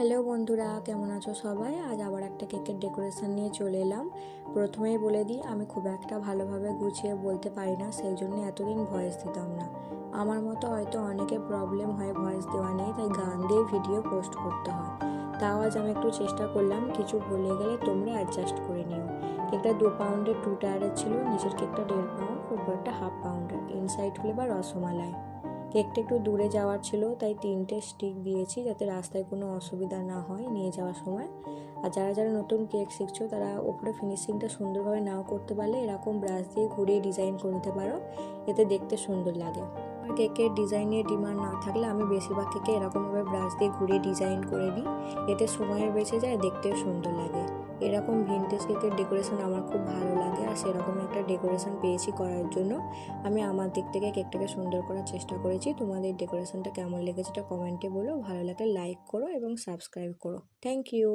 Hello বন্ধুরা, কেমন আছো সবাই? আজ আবার একটা কেকের ডেকোরেশন নিয়ে চলে এলাম। প্রথমেই বলে দিই, আমি খুব একটা ভালোভাবে গুছিয়ে বলতে পারি না, সেই জন্য এতদিন ভয়েস দিতাম না। আমার মতো হয়তো অনেকের প্রবলেম হয় ভয়েস দেওয়া নিয়ে, তাই গান দিয়ে ভিডিও পোস্ট করতে হয়। তাও আজ আমি একটু চেষ্টা করলাম, কিছু ভুলে গেলে তোমরা অ্যাডজাস্ট করে নিও। কেকটা 2 পাউন্ডের 2 টায়ারের ছিল, নিচের কেকটা 1.5 পাউন্ড, উপরটা 1/2 পাউন্ডের, ইনসাইড ফ্লেভার রসমালাই। কেকটা একটু দূরে যাওয়ার ছিল, তাই 3টে স্টিক দিয়েছি যাতে রাস্তায় কোনো অসুবিধা না হয় নিয়ে যাওয়ার সময়। আর যারা যারা নতুন কেক শিখছো তারা উপরে ফিনিশিংটা সুন্দরভাবে নাও করতে পারলে এরকম ব্রাশ দিয়ে ঘুরিয়ে ডিজাইন করে নিতে পারো, এতে দেখতে সুন্দর লাগে। আর কেকের ডিজাইনের ডিমান্ড না থাকলে আমি বেশিরভাগ কেকে এরকমভাবে ব্রাশ দিয়ে ঘুরিয়ে ডিজাইন করে নিই, এতে সময়ের বেঁচে যায়, দেখতেও সুন্দর লাগে। এরকম ভিনটেজ কেকের ডেকোরেশন আমার খুব ভালো লাগে, আর সেরকম একটা ডেকোরেশন পেয়েছি করার জন্য আমি আমার দিক থেকে কেকটাকে সুন্দর করার চেষ্টা করেছি। তোমাদের ডেকোরেশনটা কেমন লেগেছে এটা কমেন্টে বলো, ভালো লাগলে লাইক করো এবং সাবস্ক্রাইব করো। Thank you.